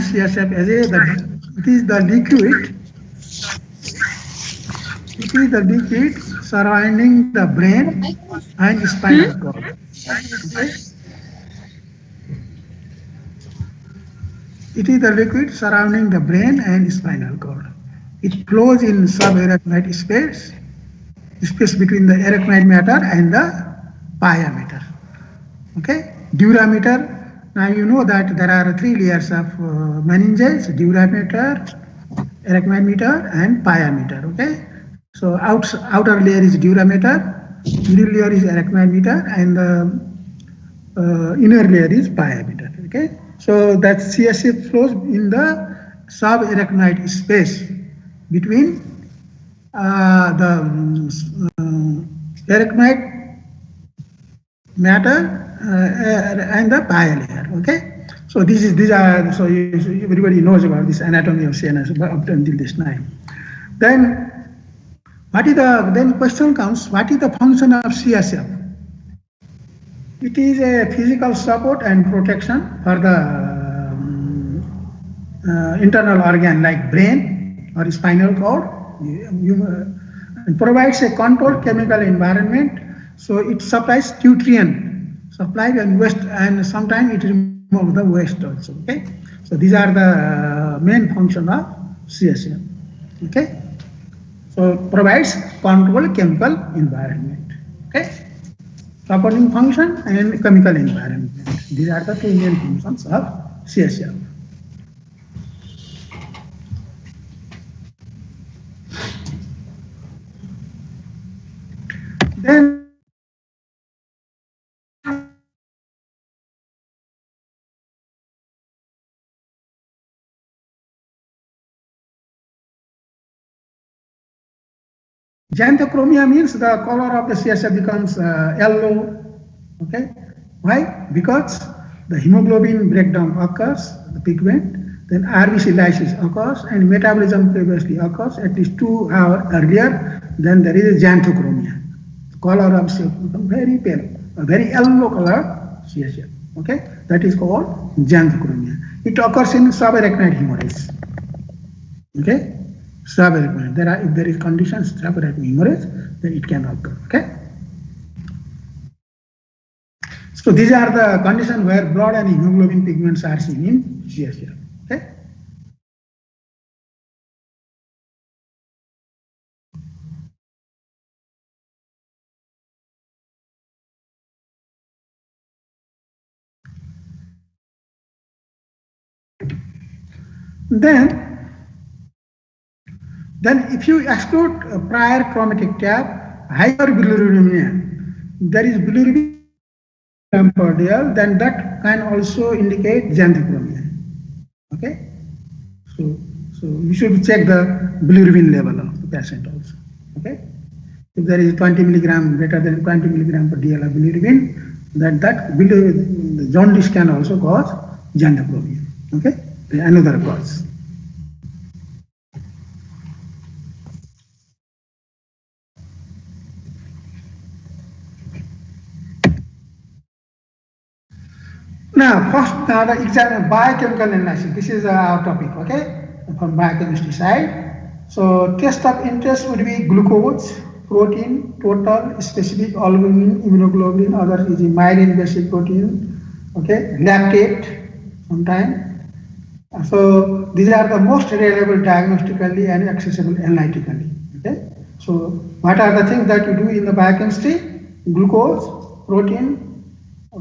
CSF as it is the liquid. It is the liquid surrounding the brain and spinal cord. Okay? It is the liquid surrounding the brain and spinal cord. It flows in subarachnoid space between the arachnoid matter and the pia matter. Okay, dura mater. Now you know that there are three layers of meninges: dura mater, arachnoid mater, and pia mater. Okay, so outer layer is dura mater, middle layer is arachnoid mater, and the inner layer is pia mater. Okay, so that CSF flows in the subarachnoid space between the arachnoid matter and the pia layer. Okay, so these are so everybody knows about this anatomy of CNS up until this time. Then question comes, what is the function of CSF? It is a physical support and protection for the internal organ like brain or spinal cord. It provides a controlled chemical environment, so it supplies nutrient supply and waste, and sometimes it removes the waste also. Okay, so these are the main function of CSF. Okay, so provides controlled chemical environment. Okay, supporting function and chemical environment. These are the two main functions of CSF. Then xanthochromia means the color of the CSF becomes yellow. Okay, why? Because the hemoglobin breakdown occurs, the pigment, then RBC lysis occurs, and metabolism previously occurs at least 2 hours earlier. Then there is a xanthochromia. The color of CSF becomes very pale, a very yellow color CSF. Okay, that is called xanthochromia. It occurs in subarachnoid hemorrhage. Okay. Subarachnoid. If there is conditions subarachnoid hemorrhage, then it can occur. Okay. So these are the conditions where blood and hemoglobin pigments are seen in CSF. Okay. Then if you exclude prior chromatic tap, hyperbilirubinemia, there is bilirubin per dl, then that can also indicate xanthochromia. Okay, so you should check the bilirubin level of the patient also. Okay, if there is 20 milligram greater than 20 milligram per dl of bilirubin, then that bilirubin, the jaundice can also cause xanthochromia. Okay, another cause. Now, first, the exam biochemical analysis. This is our topic, okay, from biochemistry side. So, test of interest would be glucose, protein, total, specific, albumin, immunoglobulin, others is myelin basic protein, okay, lactate, sometimes. So, these are the most reliable diagnostically and accessible analytically, okay. So, what are the things that you do in the biochemistry? Glucose,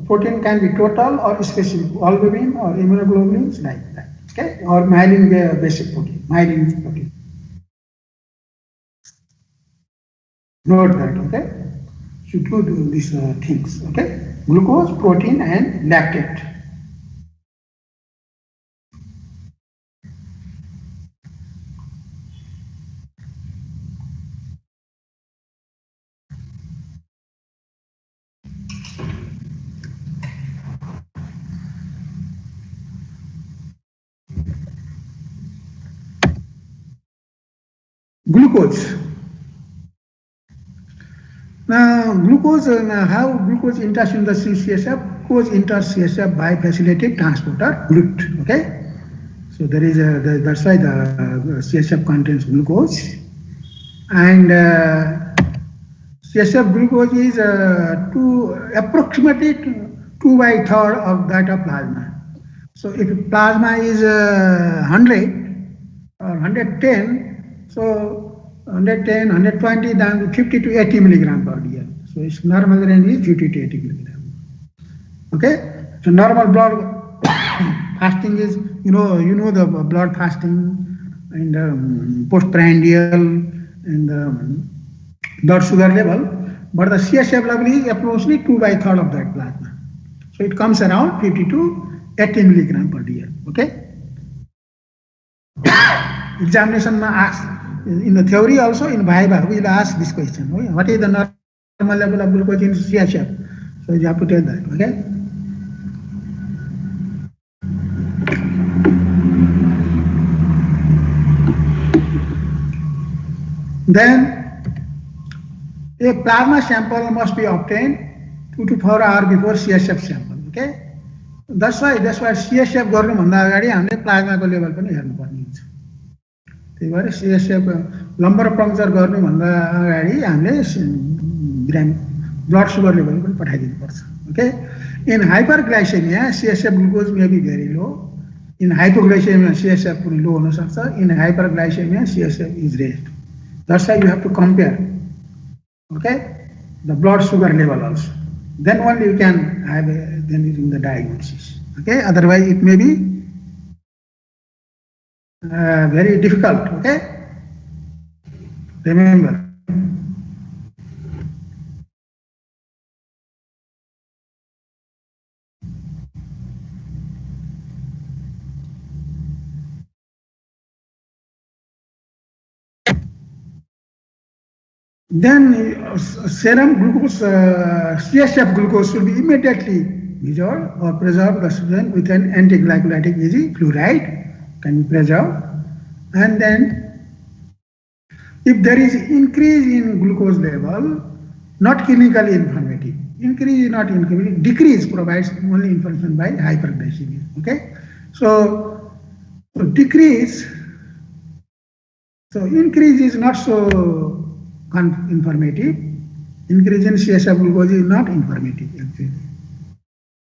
protein can be total or specific, albumin or immunoglobulins like that, okay, or myelin basic protein, myelin protein. Note that, okay, should do these things, okay, glucose, protein and lactate. Glucose. Now, glucose, how glucose enters in the CSF? Glucose enters CSF by vacillative transporter GLUT. Okay. So there is that's why the CSF contains glucose, and CSF glucose is approximately 2/3 of that of plasma. So if plasma is 100 or 110, so 110, 120, then 50 to 80 milligram per dl. So its normal range is 50 to 80 milligram. Okay, so normal blood fasting is, the blood fasting and postprandial and blood sugar level, but the CSF level is approximately 2/3 of that plasma. So it comes around 50 to 80 milligram per dl. Okay. Examination asks in the theory also, in Viva we will ask this question. Okay? What is the normal level of glucose in CSF? So you have to tell that. Okay. Then a plasma sample must be obtained 2 to 4 hours before CSF sample. Okay. That's why CSF गर्नुभन्दा अगाडि हामीले प्लाज्माको level पनि हेर्नुपर्ने हुन्छ. त्यही भएर CSF लम्बर puncture गर्नुभन्दा अगाडि हामीले blood sugar level पनि पठाइदिनुपर्छ. Okay. In hyperglycemia, CSF glucose may be very low. In hypoglycemia, CSF पनि low हुन सक्छ. In hyperglycemia, CSF is raised. That's why you have to compare. Okay, the blood sugar level also. Then only you can have then in the diagnosis. Okay, otherwise it may be very difficult. Okay, remember. Then serum glucose, CSF glucose should be immediately measured or preserved with an antiglycolytic agent, fluoride can be preserved. And then if there is increase in glucose level, not clinically informative, increase is not informative, decrease provides only information by hyperglycemia. Okay, so decrease, so increase is not so informative. Increase in CSF glucose is not informative actually.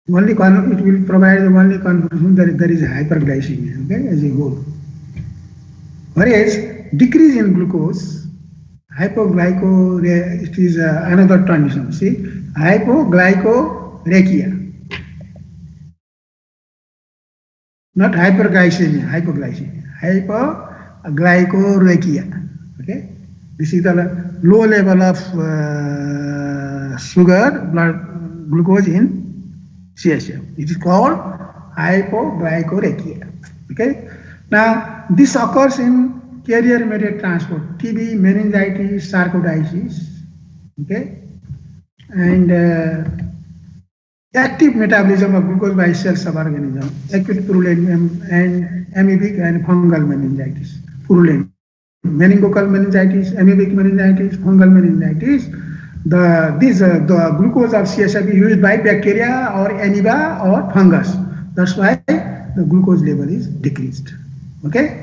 Only it will provide only confirmation that there is hyperglycemia, okay, as a whole. Whereas decrease in glucose, hypoglyco, it is another condition. See, hypoglycorrhea, not hyperglycemia, hypoglycemia, hypoglycorrhea. Okay. This is the low level of sugar, blood glucose in CSF. It is called hypoglycorrhea. Okay. Now this occurs in carrier-mediated transport, TB, meningitis, sarcoidosis. Okay. And active metabolism of glucose by cells of organism, acute purulent and amoebic and fungal meningitis, purulent. Meningococcal meningitis, amoebic meningitis, fungal meningitis. The glucose of CSF is used by bacteria or amoeba or fungus. That's why the glucose level is decreased. Okay.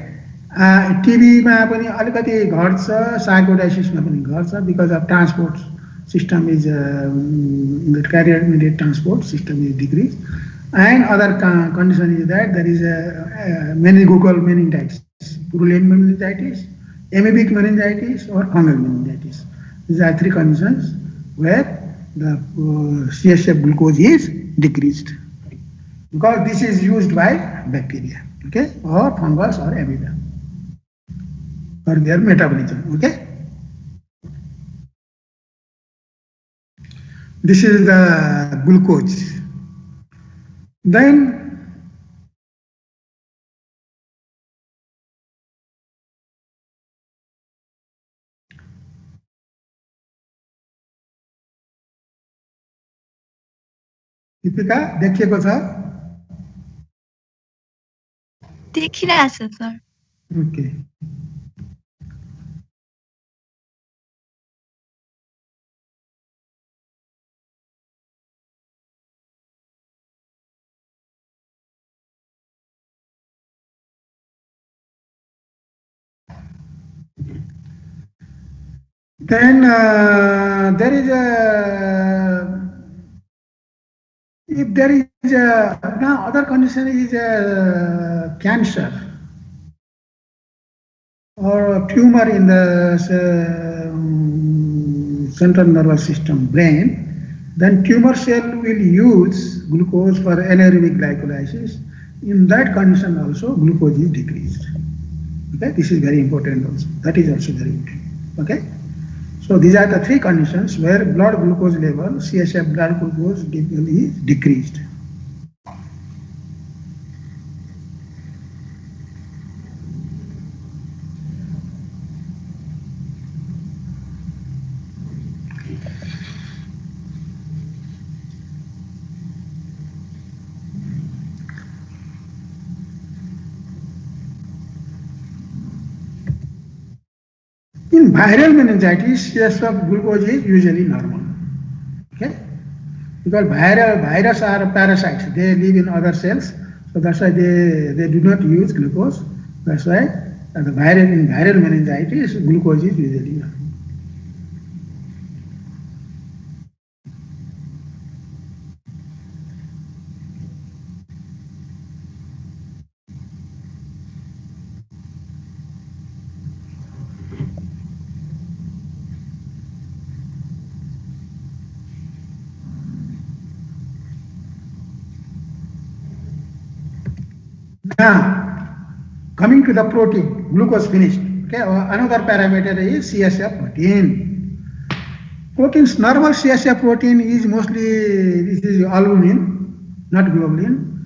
TB मा पनि अलिकति घट्छ, sarcoidosis मा पनि घट्छ because of transport system is the carrier-mediated transport system is decreased. And other condition is that there is a meningococcal meningitis, purulent meningitis, amoebic meningitis or fungal meningitis. These are three conditions where the CSF glucose is decreased because this is used by bacteria, okay, or fungus or amoeba for their metabolism. Okay, this is the glucose. Then Deepika देखिएको छ? देखिरहेछ sir. Okay. Then there is a, if there is a, now other condition is cancer or a tumor in the central nervous system, brain, then tumor cell will use glucose for anaerobic glycolysis. In that condition also glucose is decreased. Okay, this is very important also. That is also very important. Okay, so these are the three conditions where blood glucose level, CSF blood glucose level is decreased. In viral meningitis, CSF glucose is usually normal. Okay, because virus are parasites, they live in other cells, so that's why they do not use glucose. That's why in viral meningitis, glucose is usually normal. Now, coming to the protein, glucose finished. Okay, another parameter is CSF protein. Proteins, normal CSF protein is mostly, this is albumin, not globulin.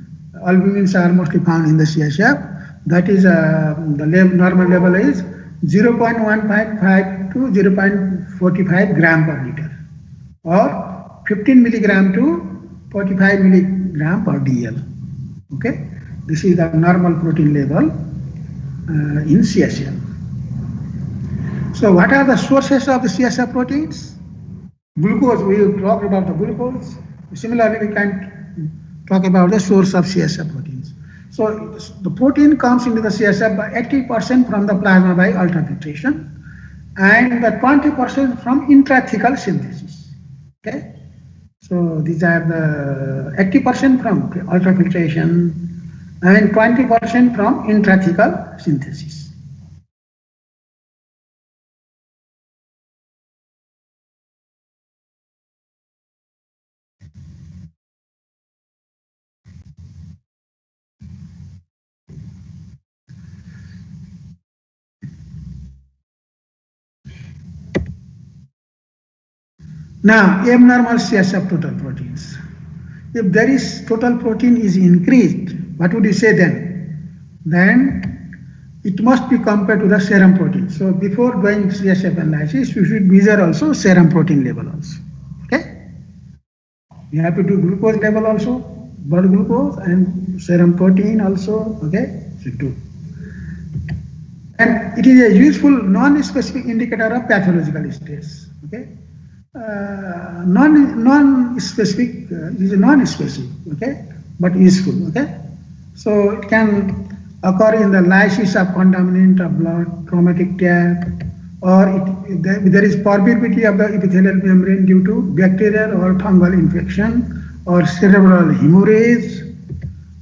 Albumins are mostly found in the CSF. That is the normal level is 0.155 to 0.45 gram per liter, or 15 milligram to 45 milligram per DL. Okay, this is the normal protein level in CSF. So what are the sources of the CSF proteins? Glucose, we talked about the glucose. Similarly, we can talk about the source of CSF proteins. So the protein comes into the CSF by 80% from the plasma by ultrafiltration and the 20% from intrathecal synthesis. Okay, so these are the 80% from ultrafiltration and 20% from intrathecal synthesis. Now, abnormal CSF total proteins. If there is total protein is increased, what would you say then? Then it must be compared to the serum protein. So before doing CSF analysis, you should measure also serum protein level also. Okay? You have to do glucose level also, blood glucose and serum protein also. Okay? Should do. And it is a useful non-specific indicator of pathological stress. Okay? Non-specific is non-specific, okay, but useful, okay. So it can occur in the lysis of contaminant of blood, traumatic tap, or there is permeability of the epithelial membrane due to bacterial or fungal infection, or cerebral hemorrhage,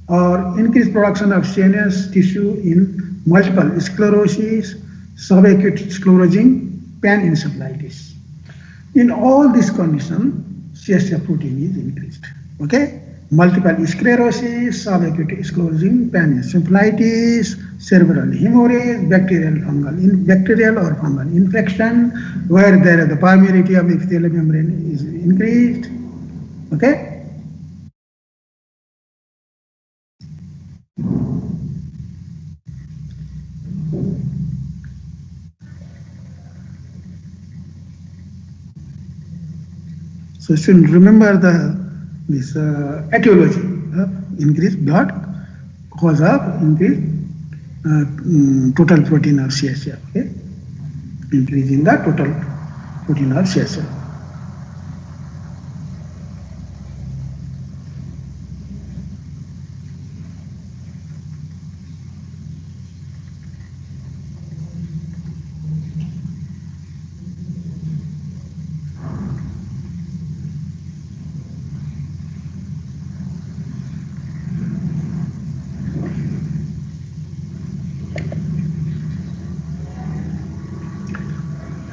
or increased production of CNS tissue in multiple sclerosis, subacute sclerosing, panencephalitis. In all these conditions, CSF protein is increased. Okay? Multiple sclerosis, subacute sclerosing, panencephalitis, cerebral hemorrhage, bacterial or fungal infection, where the permeability of the epithelial membrane is increased. Okay? So you should remember this etiology of increased blood cause of increased total protein of CSF. Okay? Increase in the total protein of CSF.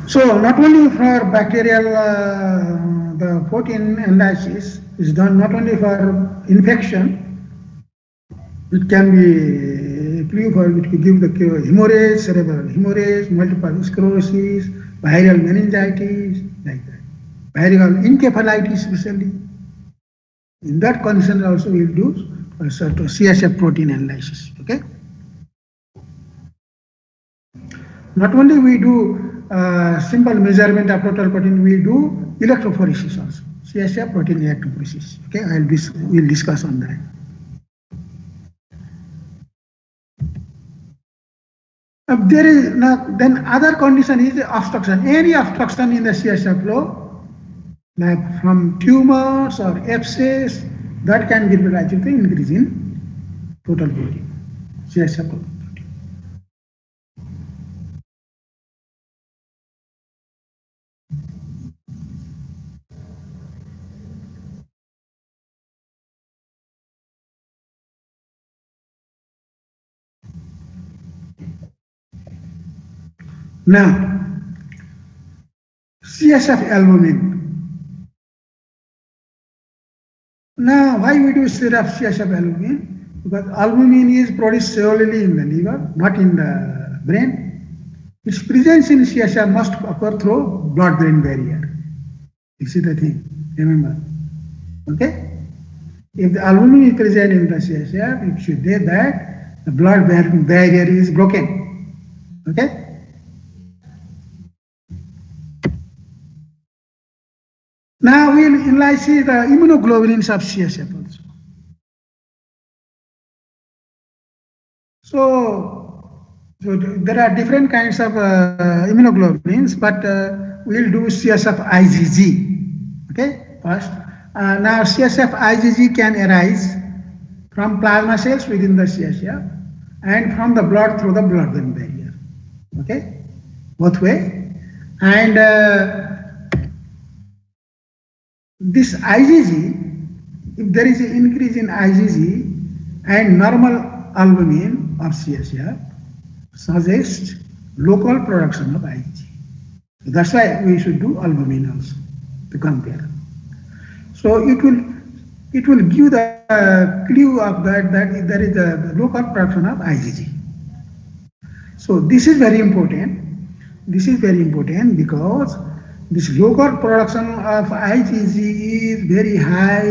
So not only for bacterial, the protein analysis is done not only for infection, it can be it could give the hemorrhage, cerebral hemorrhage, multiple sclerosis, viral meningitis, like that. Viral encephalitis especially. In that condition also we will do CSF protein analysis. Okay. Not only we do simple measurement of total protein, we do electrophoresis also. CSF protein electrophoresis. Okay, we'll discuss on that. There is then other condition is obstruction. Any obstruction in the CSF flow, like from tumors or abscess, that can give rise to increase in total protein, CSF protein. Now, CSF albumin. Now, why we do study of CSF albumin? Because albumin is produced solely in the liver, not in the brain. Its presence in CSF must occur through blood-brain barrier. This is the thing, remember. Okay? If the albumin is present in the CSF, it should say that the blood-brain barrier is broken. Okay? Now we'll analyze the immunoglobulins of CSF also. So there are different kinds of immunoglobulins, but we'll do CSF IgG. Okay, first. Now CSF IgG can arise from plasma cells within the CSF and from the blood through the blood-brain barrier. Okay, both way. And this IgG, if there is an increase in IgG and normal albumin of CSF, suggests local production of IgG. That's why we should do albumin also to compare. So it will give the clue of that there is a local production of IgG. So this is very important. This is very important because this local production of IgG is very high,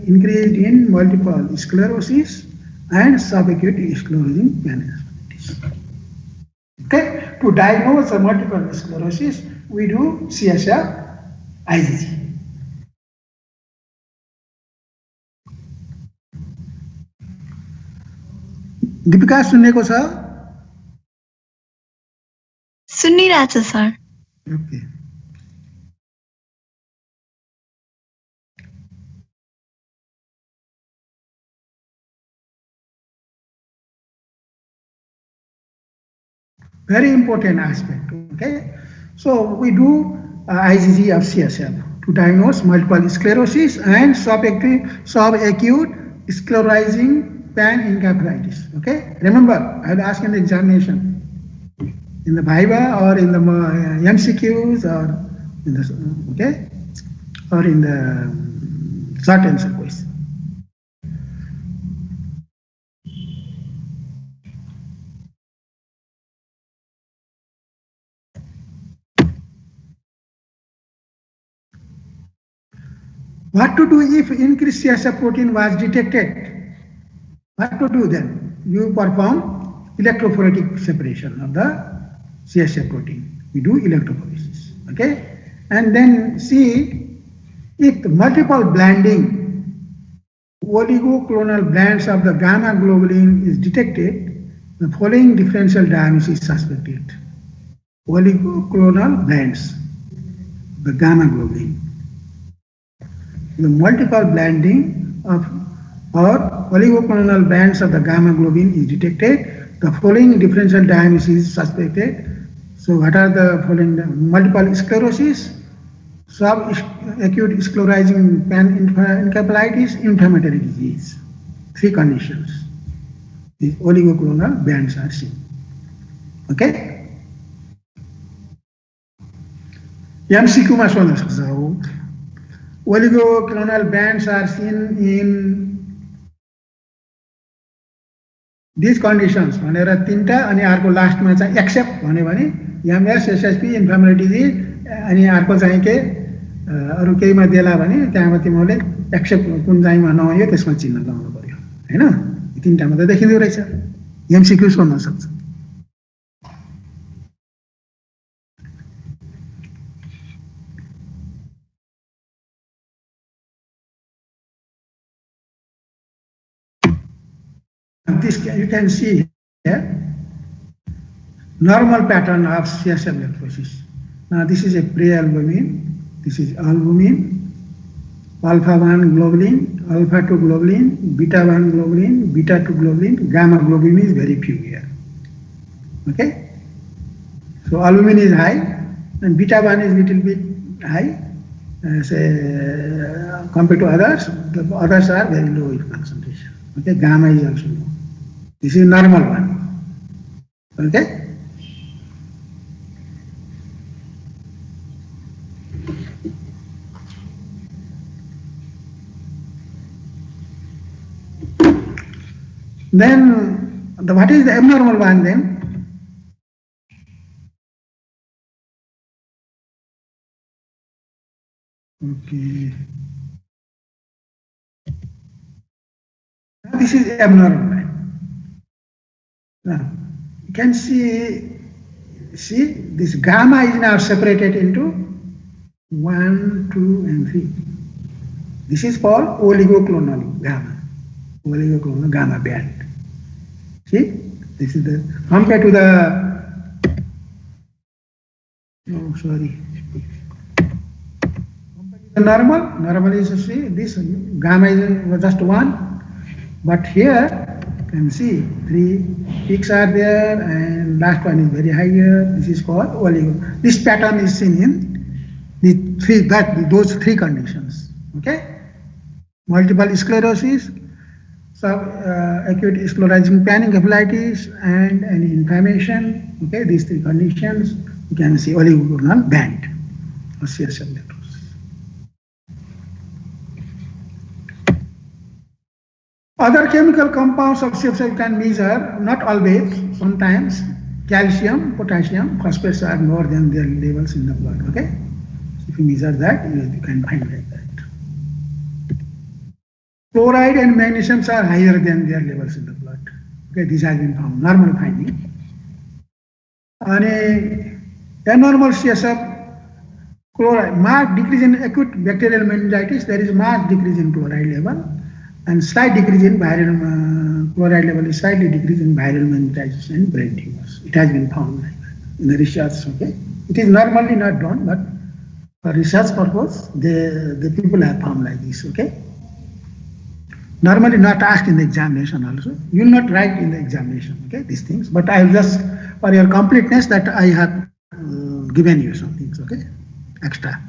increased in multiple sclerosis and subacute sclerosing meningitis. Okay, to diagnose the multiple sclerosis, we do CSF IgG. Deepika सुन्नेको छ? सुनिरहेछ sir. Okay. Very important aspect. Okay, so we do IgG of CSF to diagnose multiple sclerosis and subacute sclerosing panencephalitis. Okay, remember I will ask in the examination, in the Viva or in the MCQs or in the okay or in the short answer quiz. What to do if increased CSF protein was detected? What to do then? You perform electrophoretic separation of the CSF protein. We do electrophoresis. Okay? And then see if the multiple blending oligoclonal bands of the gamma globulin is detected, the following differential diagnosis is suspected. Oligoclonal bands, the gamma globulin. The multiple blending of or oligoclonal bands of the gamma globin is detected, the following differential diagnosis is suspected. So what are the following? Multiple sclerosis, subacute sclerosing panencephalitis, inflammatory disease. Three conditions. These oligoclonal bands are seen. Okay? MCQ मा सोध्न सक्छ हो oligoclonal bands are seen in these conditions भनेर तीनटा अनि अर्को लास्टमा चाहिँ एक्सेप्ट भन्यो भने MS SSP इन्फ्लेमेटरी डिजिज अनि अर्को चाहिँ के अरु केहीमा देला भने त्यहाँ तिमीले एक्सेप्ट कुन चाहिँमा नआयो त्यसमा चिन्ह लगाउनु पर्यो हैन यी तीनटा मात्र देखिँदै रहेछ MCQ सोध्न सक्छ This you can see here normal pattern of CSF electrolysis. Now this is a pre-albumin, this is albumin, alpha 1 globulin, alpha 2 globulin, beta 1 globulin, beta 2 globulin, gamma globulin is very few here. Okay, so albumin is high and beta 1 is little bit high. Say compared to others, the others are very low in concentration. Okay, gamma is also low. This is normal one. Okay. Then what is the abnormal one then? Okay. This is abnormal one. Now, you can see this gamma is now separated into 1, 2, and 3. This is called oligoclonal gamma band. See, this is the compared to the normal is see this gamma is just 1, but here you can see 3 peaks are there and last one is very high here. This is called oligo. This pattern is seen in those three conditions. Okay, multiple sclerosis, acute sclerosing panencephalitis, and any inflammation. Okay, these three conditions you can see oligoclonal band or CSF necrosis. Other chemical compounds of CSF you can measure, not always, sometimes calcium, potassium, phosphates are more than their levels in the blood. Okay, so if you measure that, you can find like that. Chloride and magnesium are higher than their levels in the blood. Okay, these have been found, normal finding. And abnormal CSF, chloride, marked decrease in acute bacterial meningitis, there is marked decrease in chloride level, and slight decrease in viral chloride level is slightly decrease in viral meningitis and brain tumors. It has been found like that in the research. Okay, it is normally not done, but for research purpose, the people have found like this. Okay, normally not asked in the examination also. You will not write in the examination. Okay, these things, but I will just for your completeness that I have given you some things. Okay, extra.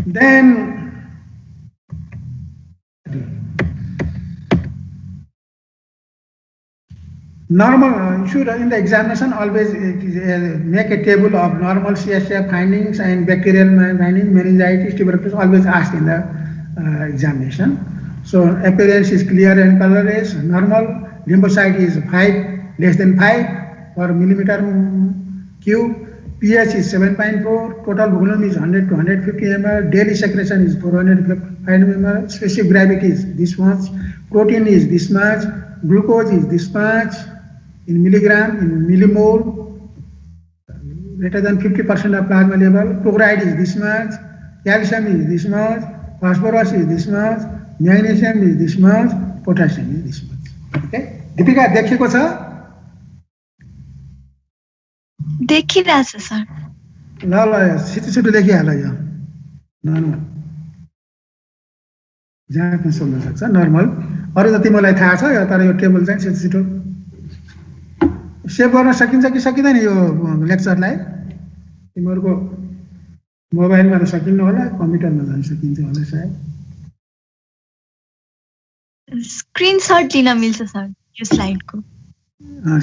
Then normal, you should in the examination always make a table of normal CSF findings and bacterial findings, meningitis, tuberculosis, always asked in the examination. So appearance is clear and colorless, normal, lymphocyte is 5, less than 5 per millimeter cube. pH is 7.4, total volume is 100 to 150 ml, daily secretion is 405 ml, specific gravity is this much, protein is this much, glucose is this much, in milligram, in millimole, greater than 50% of plasma level, chloride is this much, calcium is this much, phosphorus is this much, magnesium is this much, potassium is this much. Okay? Deepika, देखिएको छ? देखिरहेछ sir ल छिटो देखिहाल यो normal जहाँ पनि सोध्न सक्छ normal अरु जति मलाई थाहा छ तर यो टेबल चाहिँ छिटो सेभ गर्न सकिन्छ कि सकिँदैन यो लेक्चरलाई तिमीहरुको मोबाइलमा त सकिन्न होला कम्प्युटरमा पनि सकिन्छ होला सायद स्क्रिनशट लिन मिल्छ सर यो स्लाइडको।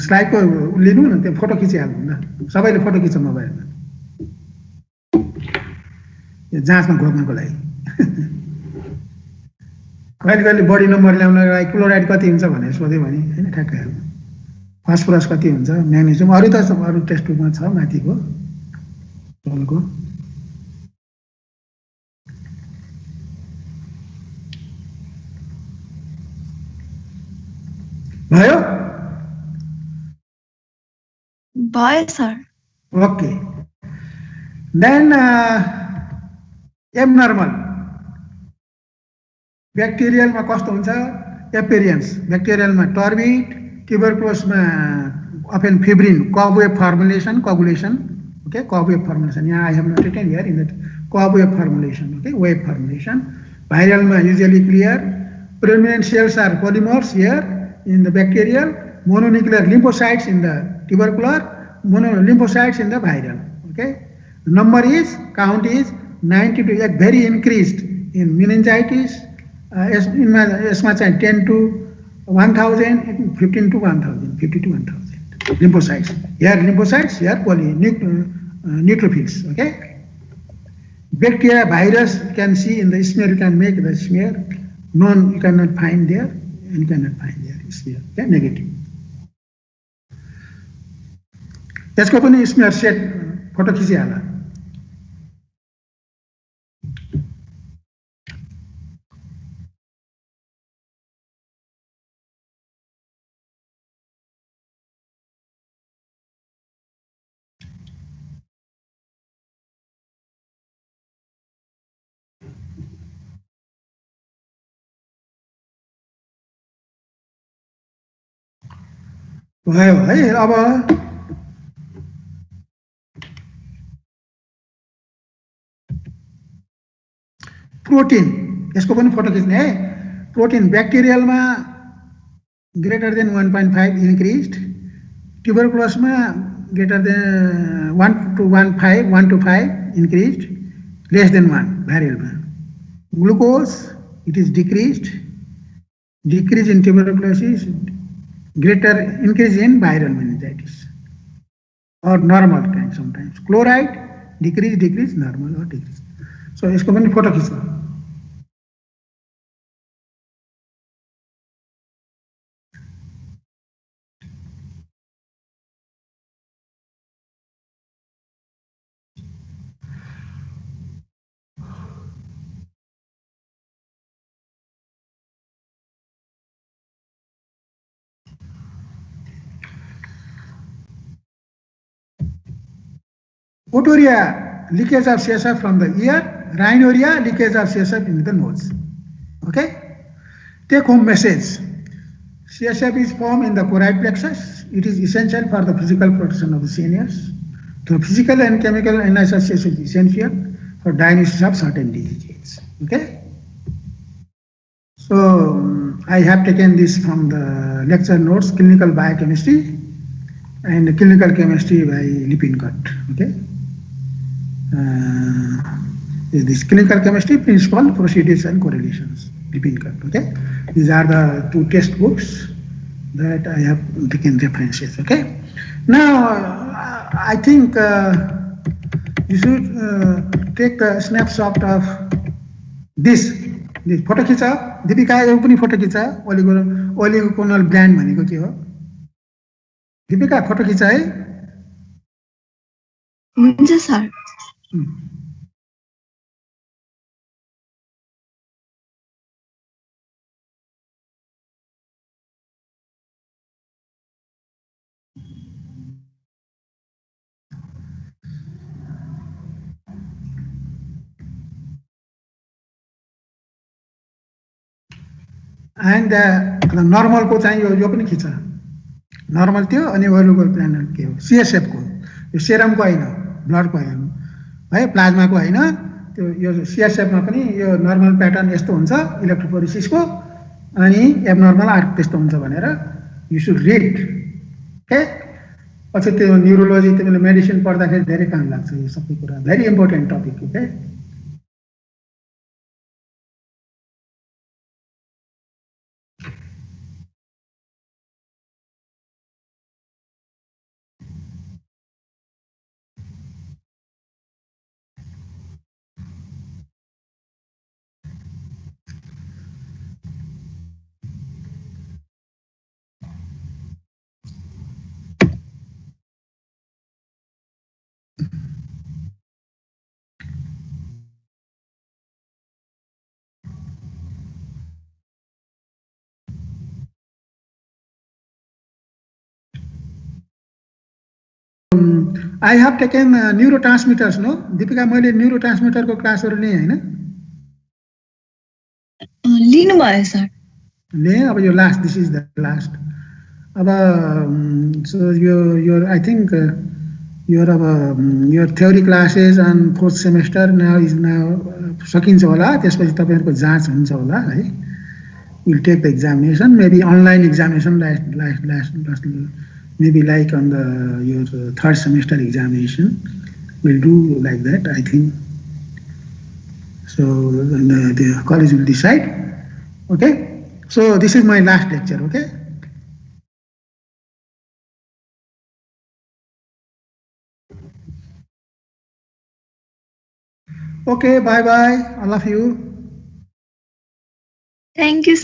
स्लाइडको लिनु न, त्यो फोटो खिचिहाल्नु न, सबैले फोटो खिच्छ मोबाइलमा यो जाँचमा घोक्नको लागि। कहिले कहिले बडी नम्बर ल्याउनको लागि क्लोराइड कति हुन्छ भनेर सोध्यो भने होइन ठ्याक्कै हाल्नु, फस्फोरस कति हुन्छ, म्याग्नेसियम, अरू त अरू टेस्ट ट्युबमा छ माथिको तलको। भयो भयो सर। ओके, देन एबनर्मल ब्याक्टेरियलमा कस्तो हुन्छ? एपेरियन्स ब्याक्टेरियलमा टर्बिड, ट्युबरक्लोसमा often fibrin, cobweb formulation, coagulation, okay, cob wave formulation. Yeah, I have not written here in that cob wave formulation, okay, wave formulation. Viral ma usually clear. Predominant cells are polymorphs here in the bacterial, mononuclear lymphocytes in the tubercular, monolymphocytes in the viral, okay. Number is, count is 90 to very increased in meningitis, as much as 10 to 1000, 15 to 1000, 50 to 1000. Lymphocytes. Here lymphocytes, here neutrophils. Okay. Bacteria, virus, you can see in the smear. You can make the smear. None you cannot find there, and you cannot find there. Smear. Okay, negative. त्यसको पनि smear set photo खिचिहाल्नु। भयो है। अब protein, यसको पनि photo खिच्ने है। Protein ब्याक्टेरियलमा ग्रेटर देन 1.5 इन्क्रिज्ड, ट्युबरक्लोसमा greater than 1 to 5 increased, less than 1 भाइरलमा। Glucose it is decreased, decrease in tuberculosis, greater increase in viral meningitis, or normal kind sometimes. Chloride decrease, normal or decrease. So इसको पनि photo खिच्नु। Otorrhea, leakage of CSF from the ear. Rhinorrhea, leakage of CSF in the nose. Okay? Take home message. CSF is formed in the choroid plexus. It is essential for the physical protection of the seniors. The physical and chemical association is essential for diagnosis of certain diseases. Okay? So, I have taken this from the lecture notes, clinical biochemistry and clinical chemistry by Lippincott. Okay? This clinical chemistry principle, procedures and correlations, Lippincott. Okay, these are the two textbooks that I have taken references. Okay, now I think you should take a snapshot of this photo खिचा। दीपिका यो पनि photo खिचा। ओलिगोकोनल ब्ल्यान्ड भनेको के हो? Deepika photo खिचा है। हुन्छ sir. End normal को चाहिँ यो पनि खिचा। नर्मल थियो अनि ओलिगोकोनल ब्ल्यान्ड के हो? सीएसएफ को, यो सेरम को हैन, ब्लड को हैन है, प्लाज्मा को हैन, त्यो यो सीएसएफ मा पनि यो नर्मल प्याटर्न यस्तो हुन्छ इलेक्ट्रोफोरेसिस को, अनि एबनर्मल आर्क त्यस्तो हुन्छ भनेर यु शुड रिड। ओके, पछि त्यो न्युरोलोजी तिमीले मेडिसिन पढ्दाखेरि धेरै काम लाग्छ यो सबै कुरा, very important topic. Okay, I have taken neurotransmitters, no? Deepika, मैले neurotransmitter को क्लासहरु लिएँ हैन? लिनुभयो सर। लिएँ, अब यो last, this is the last. अब so your I think your your theory classes on fourth semester now सकिन्छ होला, त्यसपछि तपाईहरुको जाँच हुन्छ होला है. We'll take the examination, maybe online examination, maybe like on your third semester examination. We'll do like that, I think. So the college will decide. Okay. So this is my last lecture. Okay. Okay. Bye bye. I love you. Thank you.